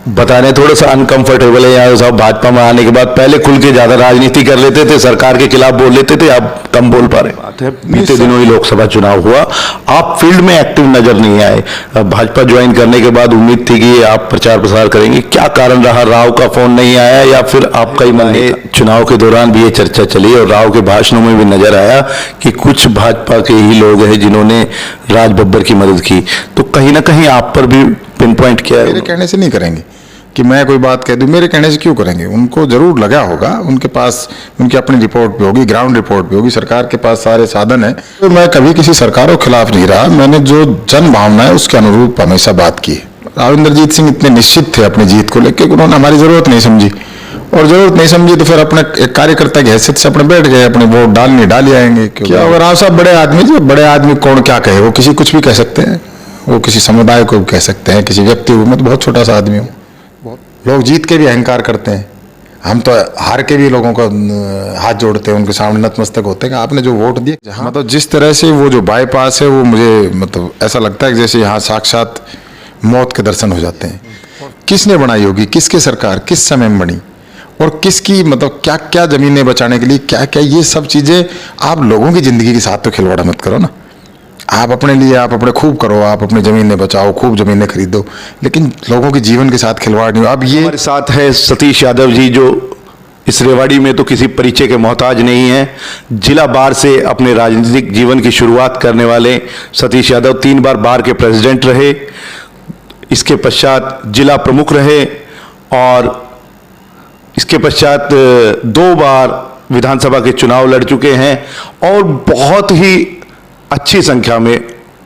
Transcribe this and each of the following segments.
बता रहे थोड़ा सा अनकंफर्टेबल है यार साहब भाजपा में आने के बाद। पहले खुल के ज्यादा राजनीति कर लेते थे, सरकार के खिलाफ बोल लेते थे, अब कम बोल पा रहे। बात है बीते दिनों ही लोकसभा चुनाव हुआ, आप फील्ड में एक्टिव नजर नहीं आए। भाजपा ज्वाइन करने के बाद उम्मीद थी कि आप प्रचार प्रसार करेंगे, क्या कारण रहा? राव का फोन नहीं आया या फिर आपका ही मन है? चुनाव के दौरान भी ये चर्चा चली और राव के भाषणों में भी नजर आया कि कुछ भाजपा के ही लोग हैं जिन्होंने राज बब्बर की मदद की, तो कहीं ना कहीं आप पर भी पिन पॉइंट किया है। मेरे कहने से नहीं करेंगे कि मैं कोई बात कह दूं, मेरे कहने से क्यों करेंगे? उनको जरूर लगा होगा, उनके पास उनकी अपनी रिपोर्ट भी होगी, ग्राउंड रिपोर्ट भी होगी, सरकार के पास सारे साधन है। तो मैं कभी किसी सरकारों के खिलाफ नहीं रहा, मैंने जो जन भावना है उसके अनुरूप हमेशा बात की है। राव इंद्रजीत सिंह इतने निश्चित थे अपनी जीत को लेकर, उन्होंने हमारी जरूरत नहीं समझी, और जरूरत नहीं समझी तो फिर अपने एक कार्यकर्ता की हैसियत से अपने बैठ गए, अपने वोट डाली आएंगे। क्या अगर राव साहब बड़े आदमी, जो बड़े आदमी कौन क्या कहे, वो किसी कुछ भी कह सकते हैं, वो किसी समुदाय को भी कह सकते हैं, किसी व्यक्ति को। मैं तो बहुत छोटा सा आदमी हूँ, लोग जीत के भी अहंकार करते हैं, हम तो हार के भी लोगों को हाथ जोड़ते हैं, उनके सामने नतमस्तक होते हैं। आपने जो वोट दिए, जहाँ मतलब जिस तरह से वो जो बाईपास है, वो मुझे मतलब ऐसा लगता है कि जैसे यहाँ साक्षात मौत के दर्शन हो जाते हैं। किसने बनाई होगी, किसके सरकार किस समय में बनी, और किसकी मतलब क्या क्या जमीनें बचाने के लिए क्या क्या, ये सब चीजें। आप लोगों की जिंदगी के साथ तो खिलवाड़ा मत करो ना। आप अपने लिए, आप अपने खूब करो, आप अपनी जमीनें बचाओ, खूब जमीनें खरीदो, लेकिन लोगों के जीवन के साथ खिलवाड़ नहीं हो। अब ये हमारे साथ है सतीश यादव जी, जो इस रेवाड़ी में तो किसी परिचय के मोहताज नहीं है। जिला बार से अपने राजनीतिक जीवन की शुरुआत करने वाले सतीश यादव 3 बार बार के प्रेसिडेंट रहे, इसके पश्चात जिला प्रमुख रहे, और इसके पश्चात 2 बार विधानसभा के चुनाव लड़ चुके हैं और बहुत ही अच्छी संख्या में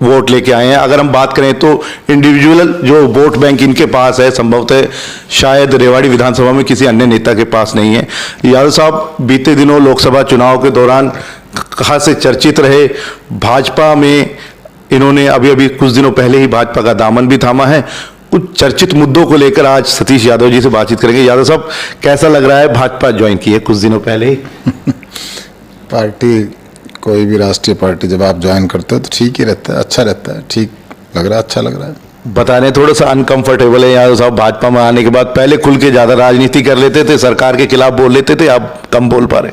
वोट लेके आए हैं। अगर हम बात करें तो इंडिविजुअल जो वोट बैंक इनके पास है, संभवतः शायद रेवाड़ी विधानसभा में किसी अन्य नेता के पास नहीं है। यादव साहब बीते दिनों लोकसभा चुनाव के दौरान कहाँ से चर्चित रहे, भाजपा में इन्होंने अभी कुछ दिनों पहले ही भाजपा का दामन भी थामा है। कुछ चर्चित मुद्दों को लेकर आज सतीश यादव जी से बातचीत करेंगे। यादव साहब, कैसा लग रहा है? भाजपा ज्वाइन की है कुछ दिनों पहले ही। पार्टी, कोई भी राष्ट्रीय पार्टी जब आप ज्वाइन करते हो तो ठीक ही रहता है, अच्छा रहता है, ठीक लग रहा है, अच्छा लग रहा है। बता रहे थोड़ा सा अनकंफर्टेबल है यादव साहब भाजपा में आने के बाद। पहले खुल के ज्यादा राजनीति कर लेते थे, सरकार के खिलाफ बोल लेते थे, अब कम बोल पा रहे।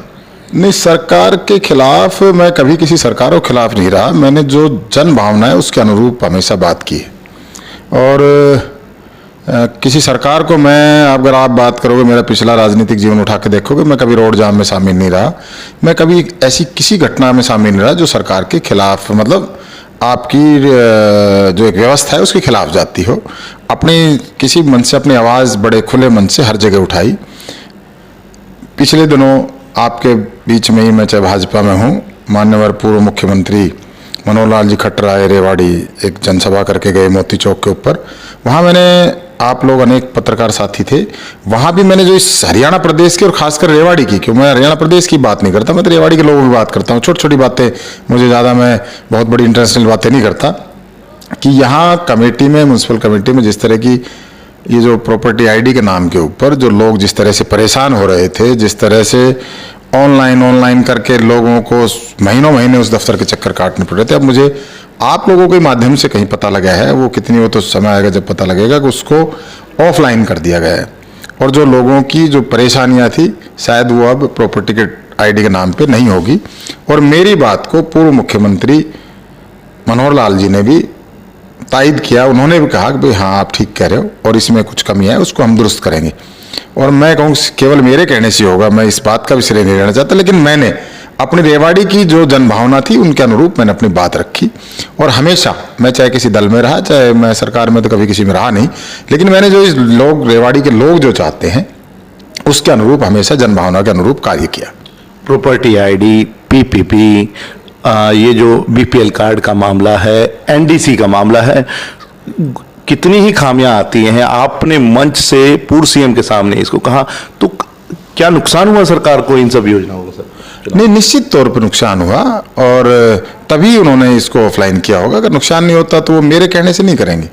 नहीं, सरकार के खिलाफ मैं कभी किसी सरकारों के खिलाफ नहीं रहा, मैंने जो जन भावना है उसके अनुरूप हमेशा बात की है। और किसी सरकार को मैं, अगर आप बात करोगे, मेरा पिछला राजनीतिक जीवन उठा के देखोगे, मैं कभी रोड जाम में शामिल नहीं रहा, मैं कभी ऐसी किसी घटना में शामिल नहीं रहा जो सरकार के खिलाफ, मतलब आपकी जो एक व्यवस्था है उसके खिलाफ जाती हो। अपने किसी मन से अपनी आवाज़ बड़े खुले मन से हर जगह उठाई। पिछले दिनों आपके बीच में ही मैं, चाहे भाजपा में हूँ, मान्यवर पूर्व मुख्यमंत्री मनोहर लाल जी खट्टर आए रेवाड़ी, एक जनसभा करके गए मोती चौक के ऊपर। वहाँ मैंने, आप लोग अनेक पत्रकार साथी थे, वहाँ भी मैंने जो इस हरियाणा प्रदेश की और खासकर रेवाड़ी की, क्यों मैं हरियाणा प्रदेश की बात नहीं करता, मैं तो रेवाड़ी के लोगों की बात करता हूँ। छोटी छोटी बातें, मुझे ज़्यादा, मैं बहुत बड़ी इंटरनेशनल बातें नहीं करता, कि यहाँ कमेटी में, म्यूनसिपल कमेटी में जिस तरह की ये जो प्रॉपर्टी आईडी के नाम के ऊपर जो लोग जिस तरह से परेशान हो रहे थे, जिस तरह से ऑनलाइन करके लोगों को महीनों महीने उस दफ्तर के चक्कर काटने पड़ रहे थे, अब मुझे आप लोगों के माध्यम से कहीं पता लगा है, वो कितनी, वो तो समय आएगा जब पता लगेगा, कि उसको ऑफलाइन कर दिया गया है। और जो लोगों की जो परेशानियां थी, शायद वो अब प्रॉपर्टी के आईडी के नाम पे नहीं होगी। और मेरी बात को पूर्व मुख्यमंत्री मनोहर लाल जी ने भी तायद किया, उन्होंने भी कहा कि भाई हाँ, आप ठीक कह रहे हो और इसमें कुछ कमी है, उसको हम दुरुस्त करेंगे। और मैं कहूँ केवल मेरे कहने से होगा, मैं इस बात का भी श्रेय नहीं लेना चाहता, लेकिन मैंने अपनी रेवाड़ी की जो जनभावना थी उनके अनुरूप मैंने अपनी बात रखी। और हमेशा मैं, चाहे किसी दल में रहा, चाहे मैं सरकार में तो कभी किसी में रहा नहीं, लेकिन मैंने जो इस लोग, रेवाड़ी के लोग जो चाहते हैं उसके अनुरूप हमेशा जनभावना के अनुरूप कार्य किया। प्रॉपर्टी आईडी, पीपीपी, ये जो बीपीएल कार्ड का मामला है, एनडीसी का मामला है, कितनी ही खामियां आती हैं। आपने मंच से पूर्व सीएम के सामने इसको कहा, तो क्या नुकसान हुआ सरकार को इन सब योजनाओं का? सर नहीं, निश्चित तौर पर नुकसान हुआ, और तभी उन्होंने इसको ऑफलाइन किया होगा। अगर नुकसान नहीं होता तो वो मेरे कहने से नहीं करेंगे,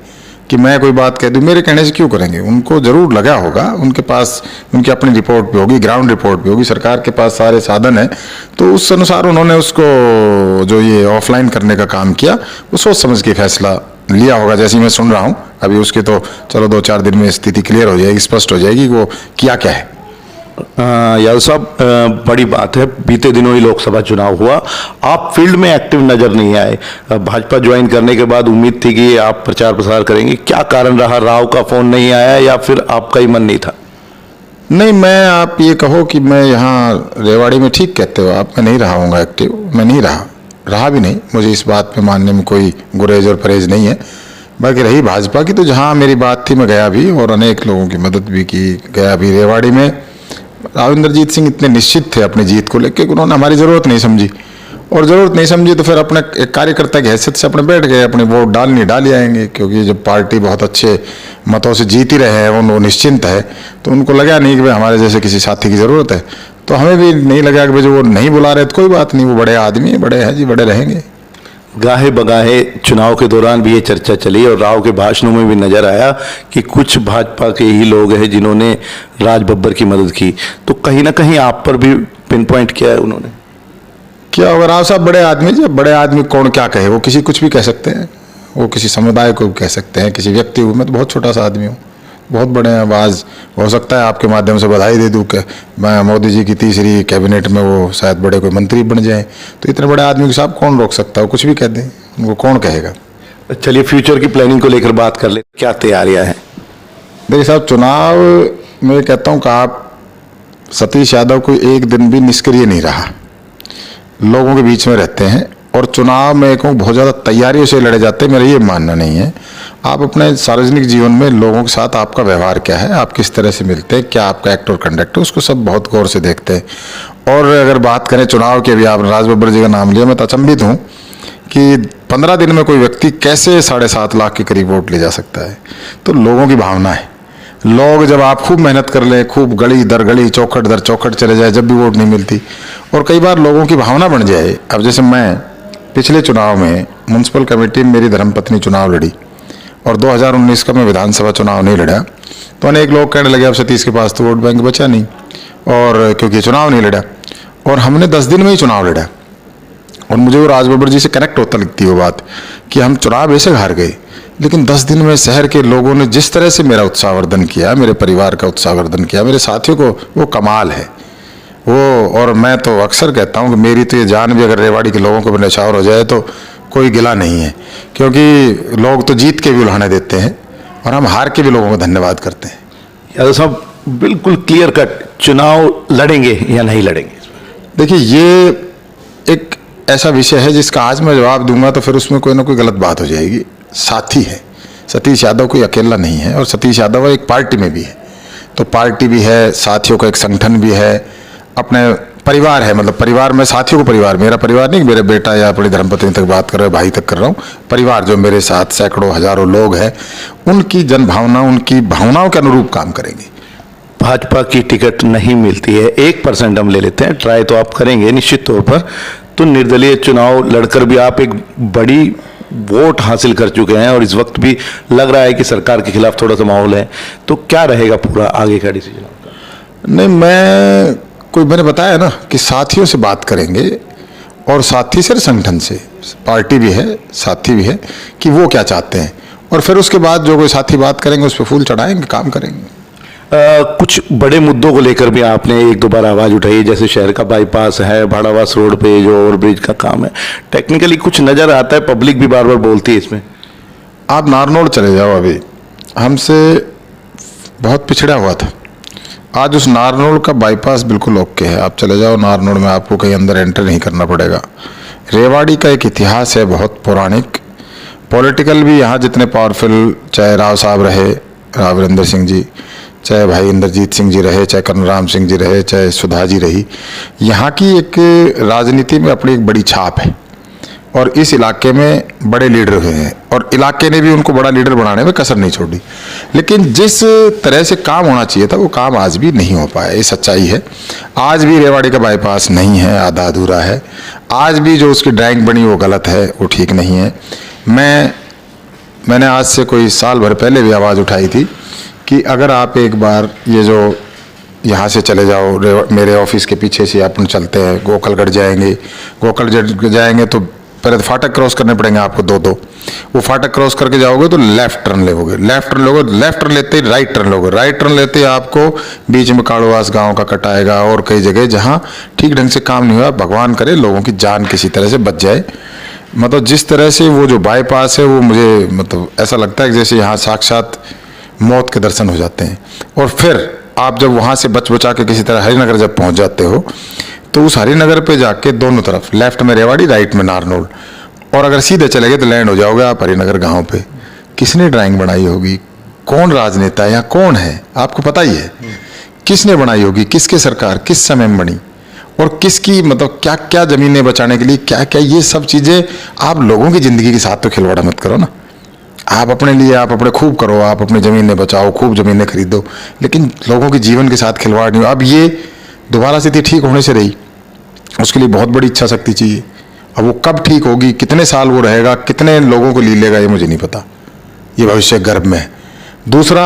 कि मैं कोई बात कह दूं, मेरे कहने से क्यों करेंगे? उनको जरूर लगा होगा, उनके पास उनकी अपनी रिपोर्ट भी होगी, ग्राउंड रिपोर्ट भी होगी, सरकार के पास सारे साधन है, तो उस अनुसार उन्होंने उसको, जो ये ऑफलाइन करने का काम किया, वो सोच समझ के फैसला लिया होगा, जैसे मैं सुन रहा हूँ। अभी उसकी तो चलो 2-4 दिन में स्थिति क्लियर हो जाएगी, स्पष्ट हो जाएगी वो किया क्या है। यादव साहब, बड़ी बात है, बीते दिनों ही लोकसभा चुनाव हुआ, आप फील्ड में एक्टिव नजर नहीं आए। भाजपा ज्वाइन करने के बाद उम्मीद थी कि आप प्रचार प्रसार करेंगे, क्या कारण रहा? राव का फोन नहीं आया या फिर आपका ही मन नहीं था? नहीं, मैं आप ये कहो कि मैं यहाँ रेवाड़ी में, ठीक कहते हो आप, मैं नहीं रहा हूँगा एक्टिव, मैं नहीं रहा भी नहीं, मुझे इस बात पे मानने में कोई गुरेज और परहेज नहीं है। बाकी रही भाजपा की, तो जहाँ मेरी बात थी मैं गया भी और अनेक लोगों की मदद भी की, गया भी। रेवाड़ी में राव इंद्रजीत सिंह इतने निश्चित थे अपनी जीत को लेकर, उन्होंने हमारी ज़रूरत नहीं समझी, और ज़रूरत नहीं समझी तो फिर अपने एक कार्यकर्ता की हैसियत से अपने बैठ गए, अपने वोट डाल ही आएंगे, क्योंकि जब पार्टी बहुत अच्छे मतों से जीत ही रहे हैं, वो निश्चिंत है, तो उनको लगा नहीं कि भाई हमारे जैसे किसी साथी की ज़रूरत है। तो हमें भी नहीं लगा कि भाई जो वो नहीं बुला रहे तो कोई बात नहीं, वो बड़े आदमी हैं, बड़े हैं जी, बड़े रहेंगे। गाहे बगाहे चुनाव के दौरान भी ये चर्चा चली और राव के भाषणों में भी नजर आया कि कुछ भाजपा के ही लोग हैं जिन्होंने राज बब्बर की मदद की, तो कहीं ना कहीं आप पर भी पिन पॉइंट किया है उन्होंने। क्या होगा, राव साहब बड़े आदमी, जब बड़े आदमी कौन क्या कहे, वो किसी कुछ भी कह सकते हैं, वो किसी समुदाय को भी कह सकते हैं, किसी व्यक्ति को। मैं तो बहुत छोटा सा आदमी हूँ, बहुत बड़े हैं, आवाज़ हो सकता है आपके माध्यम से बधाई दे दूँ कि मैं मोदी जी की तीसरी कैबिनेट में वो शायद बड़े कोई मंत्री बन जाएं, तो इतने बड़े आदमी को साहब कौन रोक सकता है, कुछ भी कह दें, उनको कौन कहेगा। चलिए फ्यूचर की प्लानिंग को लेकर बात कर ले, क्या तैयारियां हैं? देखिए साहब, चुनाव में कहता हूँ कि आप सतीश यादव को एक दिन भी निष्क्रिय नहीं रहा, लोगों के बीच में रहते हैं, और चुनाव में कहूँ बहुत ज़्यादा तैयारियों से लड़े जाते हैं, मेरा ये मानना नहीं है। आप अपने सार्वजनिक जीवन में लोगों के साथ आपका व्यवहार क्या है, आप किस तरह से मिलते हैं, क्या आपका एक्ट और कंडक्ट है, उसको सब बहुत गौर से देखते हैं। और अगर बात करें चुनाव की, अभी आपने राज बब्बर जी का नाम लिया, मैं तो अचंभित हूँ कि 15 दिन में कोई व्यक्ति कैसे 7.5 लाख के करीब वोट ले जा सकता है। तो लोगों की भावना है, लोग जब आप खूब मेहनत कर लें, खूब गली दर गली, चौखट दर चौखट चले जाए, जब भी वोट नहीं मिलती, और कई बार लोगों की भावना बन जाए। अब जैसे मैं पिछले चुनाव में म्यूनसिपल कमेटी में मेरी धर्मपत्नी चुनाव लड़ी, और 2019 का मैं विधानसभा चुनाव नहीं लड़ा, तो अनेक लोग कहने लगे अब सतीश के पास तो वोट बैंक बचा नहीं, और क्योंकि चुनाव नहीं लड़ा, और हमने 10 दिन में ही चुनाव लड़ा। और मुझे वो राज बब्बर जी से कनेक्ट होता लगती है वो बात कि हम चुनाव ऐसे हार गए, लेकिन 10 दिन में शहर के लोगों ने जिस तरह से मेरा उत्साहवर्धन किया, मेरे परिवार का उत्साहवर्धन किया, मेरे साथियों को, वो कमाल है वो। और मैं तो अक्सर कहता हूँ कि मेरी तो ये जान भी अगर रेवाड़ी के लोगों को न्यौछावर हो जाए तो कोई गिला नहीं है, क्योंकि लोग तो जीत के भी उल्हाने देते हैं और हम हार के भी लोगों को धन्यवाद करते हैं। यादव साहब, बिल्कुल क्लियर कट चुनाव लड़ेंगे या नहीं लड़ेंगे? देखिए, ये एक ऐसा विषय है जिसका आज मैं जवाब दूंगा तो फिर उसमें कोई ना कोई गलत बात हो जाएगी। साथी है, सतीश यादव कोई अकेला नहीं है, और सतीश यादव एक पार्टी में भी है, तो पार्टी भी है, साथियों का एक संगठन भी है, अपने परिवार है, मतलब परिवार में साथियों को परिवार, मेरा परिवार नहीं मेरे बेटा या अपनी धर्मपत्नी तक बात कर रहे, भाई तक कर रहा हूँ, परिवार जो मेरे साथ सैकड़ों हजारों लोग हैं, उनकी जनभावना, उनकी भावनाओं के अनुरूप काम करेंगे। भाजपा की टिकट नहीं मिलती है, 1% हम ले लेते हैं, ट्राई तो आप करेंगे निश्चित तौर पर, तो निर्दलीय चुनाव लड़कर भी आप एक बड़ी वोट हासिल कर चुके हैं और इस वक्त भी लग रहा है कि सरकार के खिलाफ थोड़ा सा माहौल है, तो क्या रहेगा पूरा आगे का डिसीजन आपका? नहीं, मैंने बताया ना कि साथियों से बात करेंगे, और साथी से संगठन से, पार्टी भी है, साथी भी है, कि वो क्या चाहते हैं, और फिर उसके बाद जो कोई साथी बात करेंगे उस पर फूल चढ़ाएंगे, काम करेंगे। कुछ बड़े मुद्दों को लेकर भी आपने एक दो बार आवाज उठाई है, जैसे शहर का बाईपास है, भाड़ावास रोड पे जो ओवरब्रिज का काम है, टेक्निकली कुछ नजर आता है, पब्लिक भी बार बार बोलती है इसमें। आप नारनौल चले जाओ, अभी हमसे बहुत पिछड़ा हुआ था, आज उस नारनौल का बाईपास बिल्कुल ओके है। आप चले जाओ नारनौल में, आपको कहीं अंदर एंटर नहीं करना पड़ेगा। रेवाड़ी का एक इतिहास है बहुत पौराणिक, पॉलिटिकल भी यहाँ जितने पावरफुल, चाहे राव साहब रहे, राव वीरेंद्र सिंह जी, चाहे भाई इंद्रजीत सिंह जी रहे, चाहे कर्नराम सिंह जी रहे, चाहे सुधा जी रही, यहाँ की एक राजनीति में अपनी एक बड़ी छाप है, और इस इलाके में बड़े लीडर हुए हैं, और इलाके ने भी उनको बड़ा लीडर बनाने में कसर नहीं छोड़ी। लेकिन जिस तरह से काम होना चाहिए था वो काम आज भी नहीं हो पाया, ये सच्चाई है। आज भी रेवाड़ी का बाईपास नहीं है, आधा अधूरा है। आज भी जो उसकी ड्राइंग बनी वो गलत है, वो ठीक नहीं है। मैंने आज से कोई साल भर पहले भी आवाज़ उठाई थी कि अगर आप एक बार ये जो यहाँ से चले जाओ, मेरे ऑफिस के पीछे से अपन चलते हैं, गोकलगढ़ जाएंगे, गोकलगढ़ जाएंगे तो पहले तो फाटक क्रॉस करने पड़ेंगे आपको दो दो। वो फाटक क्रॉस करके जाओगे तो लेफ्ट टर्न लोगे, लेफ्ट टर्न लोगे, लेफ्ट टर्न लेते ही राइट टर्न लोगे, राइट टर्न लेते ही आपको बीच में काड़ोवास गांव का कट आएगा और कई जगह जहां ठीक ढंग से काम नहीं हुआ, भगवान करे लोगों की जान किसी तरह से बच जाए। मतलब जिस तरह से वो जो बाईपास है वो मुझे मतलब ऐसा लगता है कि जैसे यहाँ साक्षात मौत के दर्शन हो जाते हैं। और फिर आप जब वहाँ से बच बचा के किसी तरह हरिनगर जब पहुँच जाते हो तो उस हरिनगर पे जाके दोनों तरफ लेफ्ट में रेवाड़ी, राइट में नारनौल, और अगर सीधे चले गए तो लैंड हो जाओगे आप हरिनगर गांव पे। किसने ड्राइंग बनाई होगी, कौन राजनेता है या कौन है, आपको पता ही है किसने बनाई होगी, किसके सरकार किस समय में बनी और किसकी मतलब क्या क्या जमीनें बचाने के लिए क्या क्या, ये सब चीज़ें। आप लोगों की ज़िंदगी के साथ तो खिलवाड़ा मत करो ना। आप अपने लिए आप अपने खूब करो, आप अपनी ज़मीनें बचाओ, खूब ज़मीनें खरीदो, लेकिन लोगों के जीवन के साथ खिलवाड़ नहीं हो। अब ये दोबारा स्थिति ठीक होने से रही, उसके लिए बहुत बड़ी इच्छा शक्ति चाहिए। अब वो कब ठीक होगी, कितने साल वो रहेगा, कितने लोगों को ली लेगा, ये मुझे नहीं पता, ये भविष्य गर्भ में है। दूसरा,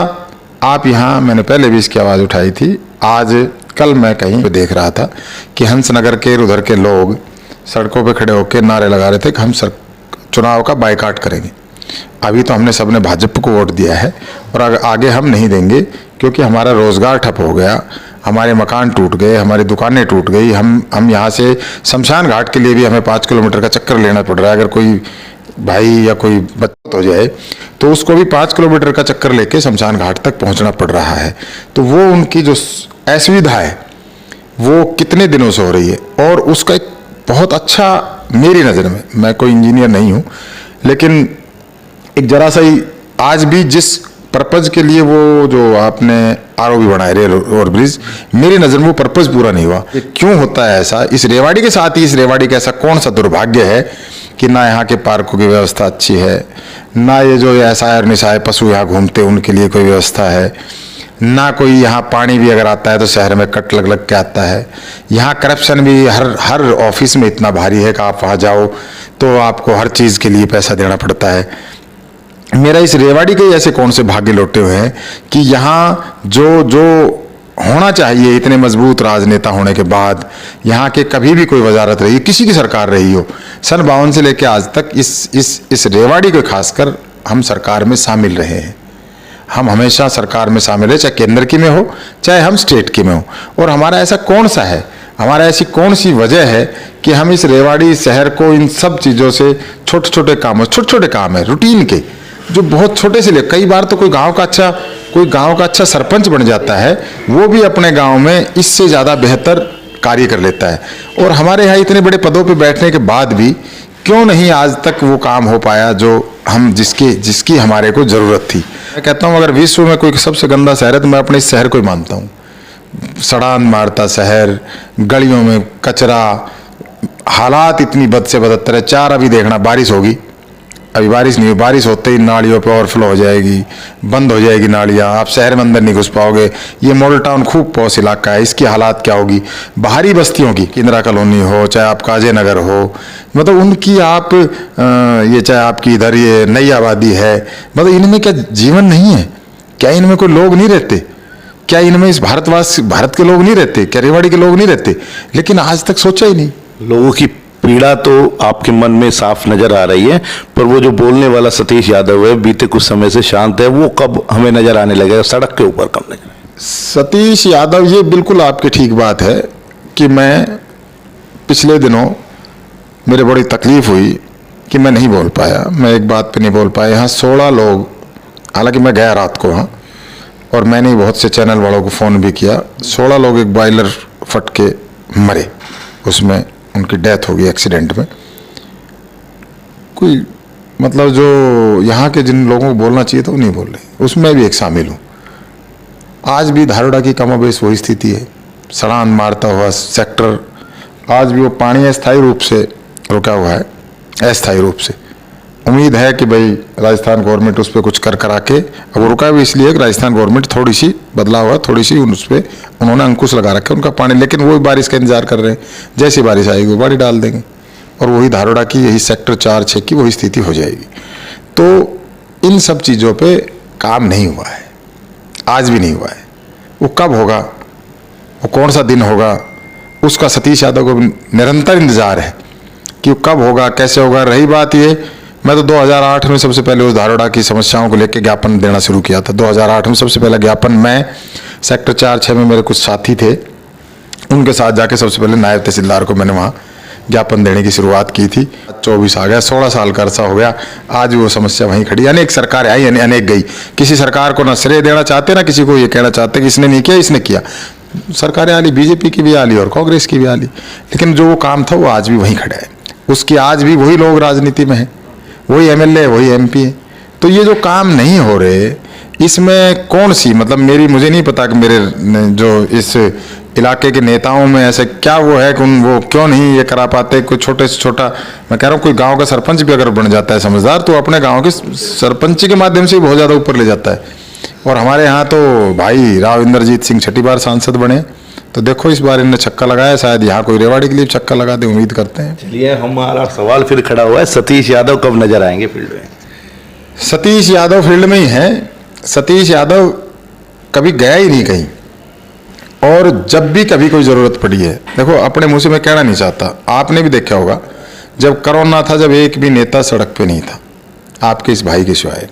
आप यहाँ, मैंने पहले भी इसकी आवाज़ उठाई थी, आज कल मैं कहीं पे देख रहा था कि हंसनगर के उधर के लोग सड़कों पे खड़े होकर नारे लगा रहे थे कि हम चुनाव का बायकाट करेंगे। अभी तो हमने सबने भाजपा को वोट दिया है और आगे हम नहीं देंगे, क्योंकि हमारा रोजगार ठप हो गया, हमारे मकान टूट गए, हमारी दुकानें टूट गई। हम यहाँ से शमशान घाट के लिए भी हमें 5 किलोमीटर का चक्कर लेना पड़ रहा है। अगर कोई भाई या कोई बच्चा हो जाए तो उसको भी 5 किलोमीटर का चक्कर लेके शमशान घाट तक पहुँचना पड़ रहा है। तो वो उनकी जो असुविधा है वो कितने दिनों से हो रही है। और उसका एक बहुत अच्छा, मेरी नज़र में, मैं कोई इंजीनियर नहीं हूँ, लेकिन एक जरा सा ही आज भी जिस पर्पज के लिए वो जो आपने आरओबी बनाए रेल और ब्रिज, मेरी नज़र में वो पर्पज पूरा नहीं हुआ। ये क्यों होता है ऐसा? इस रेवाड़ी के साथ ही, इस रेवाड़ी का ऐसा कौन सा दुर्भाग्य है कि ना यहाँ के पार्कों की व्यवस्था अच्छी है, ना ये जो ऐसा और निशाए पशु यहाँ घूमते उनके लिए कोई व्यवस्था है, ना कोई यहाँ पानी भी अगर आता है तो शहर में कट लग लग के आता है। यहाँ करप्शन भी हर ऑफिस में इतना भारी है कि आप वहाँ जाओ तो आपको हर चीज़ के लिए पैसा देना पड़ता है। मेरा इस रेवाड़ी के ऐसे कौन से भाग्य लौटे हुए हैं कि यहाँ जो होना चाहिए, इतने मजबूत राजनेता होने के बाद यहाँ के कभी भी कोई वजारत रही, किसी की सरकार रही हो, सन 52 से लेकर आज तक इस रेवाड़ी को खासकर हम सरकार में शामिल रहे हैं। हम हमेशा सरकार में शामिल है, चाहे केंद्र की में हो चाहे हम स्टेट की में हो। और हमारा ऐसा कौन सा है, हमारा ऐसी कौन सी वजह है कि हम इस रेवाड़ी शहर को इन सब चीज़ों से, छोटे छोटे काम है रूटीन के, जो बहुत छोटे से ले, कई बार तो कोई गांव का अच्छा सरपंच बन जाता है, वो भी अपने गांव में इससे ज़्यादा बेहतर कार्य कर लेता है। और हमारे यहाँ इतने बड़े पदों पे बैठने के बाद भी क्यों नहीं आज तक वो काम हो पाया जो हम जिसकी हमारे को ज़रूरत थी। मैं कहता हूँ अगर विश्व में कोई सबसे गंदा शहर है तो मैं अपने इस शहर को ही मानता हूँ। सड़ान मारता शहर, गलियों में कचरा, हालात इतनी बद से बदतर है। अभी देखना बारिश होगी, अभी बारिश नहीं हुई, बारिश होते ही नालियों पे ओवरफ्लो हो जाएगी, बंद हो जाएगी नालियाँ, आप शहर में अंदर नहीं घुस पाओगे। ये मॉडल टाउन खूब पॉश इलाका है, इसकी हालात क्या होगी। बाहरी बस्तियों की, इंदिरा कॉलोनी हो चाहे आप काजे नगर हो, मतलब उनकी आप ये चाहे आपकी इधर ये नई आबादी है, मतलब इनमें क्या जीवन नहीं है? क्या इनमें कोई लोग नहीं रहते? क्या इनमें इस भारत के लोग नहीं रहते? क्या रेवाड़ी के लोग नहीं रहते? लेकिन आज तक सोचा ही नहीं। लोगों की पीड़ा तो आपके मन में साफ नजर आ रही है, पर वो जो बोलने वाला सतीश यादव है बीते कुछ समय से शांत है, वो कब हमें नजर आने लगेगा सड़क के ऊपर, कब नजर? सतीश यादव, ये बिल्कुल आपकी ठीक बात है कि मैं पिछले दिनों मेरे बड़ी तकलीफ हुई कि मैं नहीं बोल पाया, मैं एक बात पे नहीं बोल पाया। यहाँ 16 लोग, हालांकि मैं गया रात को वहाँ और मैंने बहुत से चैनल वालों को फ़ोन भी किया, 16 लोग एक बॉयलर फट के मरे, उसमें उनकी डेथ हो गई एक्सीडेंट में। कोई मतलब जो यहाँ के जिन लोगों को बोलना चाहिए था वो नहीं बोल रहे, उसमें भी एक शामिल हूँ। आज भी धारोड़ा की कमोबेश वही स्थिति है, सड़ान मारता हुआ सेक्टर, आज भी वो पानी अस्थायी रूप से रुका हुआ है, अस्थायी रूप से। उम्मीद है कि भाई राजस्थान गवर्नमेंट उस पर कुछ कर करा के, अब वो रुका भी इसलिए कि राजस्थान गवर्नमेंट थोड़ी सी बदला हुआ, थोड़ी सी उस पर उन्होंने अंकुश लगा रखा है उनका पानी, लेकिन वही बारिश का इंतजार कर रहे हैं, जैसी बारिश आएगी वो बाड़ी डाल देंगे और वही धारोड़ा की, यही सेक्टर 4-6 की वही स्थिति हो जाएगी। तो इन सब चीज़ों पे काम नहीं हुआ है, आज भी नहीं हुआ है। वो कब होगा, वो कौन सा दिन होगा, उसका सतीश यादव को निरंतर इंतजार है। कि कब होगा, कैसे होगा। रही बात ये, मैं तो 2008 में सबसे पहले उस धारोड़ा की समस्याओं को लेकर ज्ञापन देना शुरू किया था। 2008 में सबसे पहला ज्ञापन मैं सेक्टर 4-6 में मेरे कुछ साथी थे, उनके साथ जाके सबसे पहले नायब तहसीलदार को मैंने वहाँ ज्ञापन देने की शुरुआत की थी। 24 आ गया, 16 साल का अरसा हो गया, आज वो समस्या वहीं खड़ी। अनेक सरकारें आई, अनेक गई, किसी सरकार को ना श्रेय देना चाहते ना किसी को ये कहना चाहते कि इसने नहीं किया, इसने किया। सरकारें आली, बीजेपी की भी आली और कांग्रेस की भी आली, लेकिन जो वो काम था वो आज भी वहीं खड़ा है। उसकी आज भी वही लोग राजनीति में हैं, वही एमएलए, वही एमपी है। तो ये जो काम नहीं हो रहे, इसमें कौन सी, मतलब मुझे नहीं पता कि मेरे जो इस इलाके के नेताओं में ऐसे क्या वो है कि वो क्यों नहीं ये करा पाते। कोई छोटे से छोटा, मैं कह रहा हूँ, कोई गांव का सरपंच भी अगर बन जाता है समझदार, तो अपने गांव के सरपंच के माध्यम से बहुत ज़्यादा ऊपर ले जाता है। और हमारे यहाँ तो भाई राव इंद्रजीत सिंह छठी बार सांसद बने, तो देखो इस बार इन्होंने छक्का लगाया, शायद यहाँ कोई रेवाड़ी के लिए छक्का लगा दे, उम्मीद करते हैं। चलिए, हमारा सवाल फिर खड़ा हुआ है, सतीश यादव कब नजर आएंगे फील्ड में? सतीश यादव फील्ड में ही है। सतीश यादव कभी गया ही नहीं कहीं, और जब भी कभी कोई ज़रूरत पड़ी है, देखो अपने मुंह से मैं कहना नहीं चाहता, आपने भी देखा होगा जब कोरोना था, जब एक भी नेता सड़क पे नहीं था आपके इस भाई के सिवाय,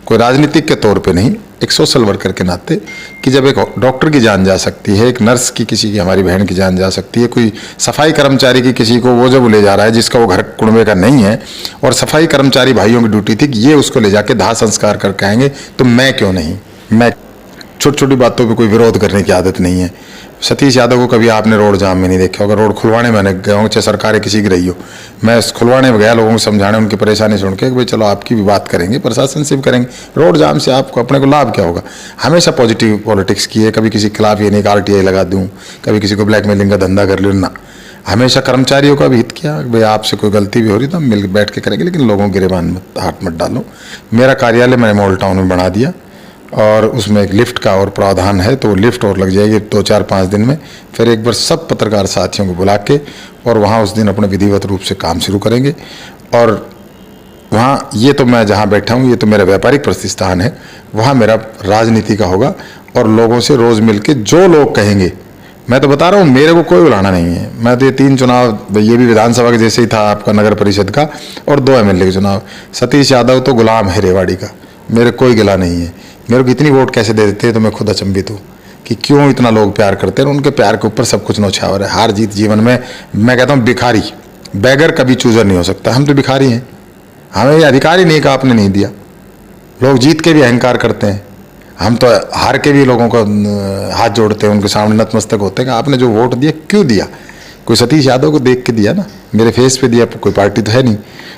कोई राजनीतिक के तौर पे नहीं, एक सोशल वर्कर के नाते, कि जब एक डॉक्टर की जान जा सकती है, एक नर्स की, किसी की, हमारी बहन की जान जा सकती है, कोई सफाई कर्मचारी की किसी को वो जब ले जा रहा है जिसका वो घर कुड़बे का नहीं है, और सफाई कर्मचारी भाइयों की ड्यूटी थी कि ये उसको ले जाके दाह संस्कार करके आएंगे, तो मैं क्यों नहीं। मैं छोटी छोटी बातों पे कोई विरोध करने की आदत नहीं है। सतीश यादव को कभी आपने रोड जाम में नहीं देखा होगा। रोड खुलवाने मैंने गया हूँ, चाहे सरकारें किसी की रही हो, मैं खुलवाने में गया, लोगों को समझाने, उनकी परेशानी सुन के, भाई चलो आपकी भी बात करेंगे, प्रशासन से भी करेंगे। रोड जाम से आपको अपने को लाभ क्या होगा। हमेशा पॉजिटिव पॉलिटिक्स की है, कभी किसी के खिलाफ ये नहीं कि RTI लगा दूँ, कभी किसी को ब्लैकमेलिंग का धंधा कर लूँ ना। हमेशा कर्मचारियों का भी हित किया, भाई आपसे कोई गलती भी हो रही तो हम मिल बैठ के करेंगे, लेकिन लोगों के गिरबान में हाथ मत डालो। मेरा कार्यालय मैंने मॉडल टाउन में बना दिया, और उसमें एक लिफ्ट का और प्रावधान है, तो लिफ्ट और लग जाएगी 2-4-5 दिन में। फिर एक बार सब पत्रकार साथियों को बुला के, और वहाँ उस दिन अपने विधिवत रूप से काम शुरू करेंगे। और वहाँ, ये तो मैं जहाँ बैठा हूँ, ये तो मेरा व्यापारिक प्रतिष्ठान है, वहाँ मेरा राजनीति का होगा, और लोगों से रोज़ मिल के जो लोग कहेंगे, मैं तो बता रहा हूँ, मेरे को कोई बुलाना नहीं है। मैं तो ये 3 चुनाव, ये भी विधानसभा के जैसे ही था आपका, नगर परिषद का, और 2 MLA के चुनाव। सतीश यादव तो गुलाम है रेवाड़ी का, मेरे कोई गिला नहीं है। मेरे को इतनी वोट कैसे दे देते हैं, तो मैं खुद अचंभित हूँ कि क्यों इतना लोग प्यार करते हैं। उनके प्यार के ऊपर सब कुछ नौछावर है। हार जीत जीवन में, मैं कहता हूँ भिखारी, बैगर कभी चूजर नहीं हो सकता। हम तो भिखारी हैं, हमें ये अधिकार ही नहीं का आपने नहीं दिया। लोग जीत के भी अहंकार करते हैं, हम तो हार के भी लोगों को हाथ जोड़ते हैं, उनके सामने नतमस्तक होते हैं कि आपने जो वोट दिया क्यों दिया। कोई सतीश यादव को देख के दिया ना, मेरे फेस पे दिया, कोई पार्टी तो है नहीं।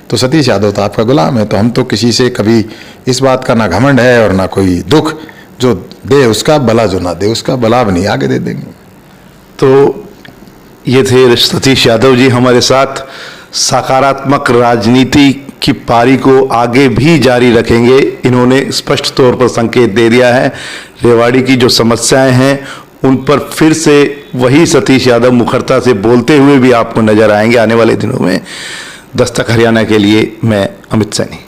तो सतीश यादव तो आपका गुलाम है। तो हम तो किसी से कभी इस बात का ना घमंड है और ना कोई दुख, जो दे उसका भला, जो ना दे उसका भला भी नहीं, आगे दे देंगे। तो ये थे सतीश यादव जी हमारे साथ। सकारात्मक राजनीति की पारी को आगे भी जारी रखेंगे, इन्होंने स्पष्ट तौर पर संकेत दे दिया है। रेवाड़ी की जो समस्याएं हैं उन पर फिर से वही सतीश यादव मुखरता से बोलते हुए भी आपको नजर आएंगे आने वाले दिनों में। दस्तक हरियाणा के लिए मैं अमित सैनी।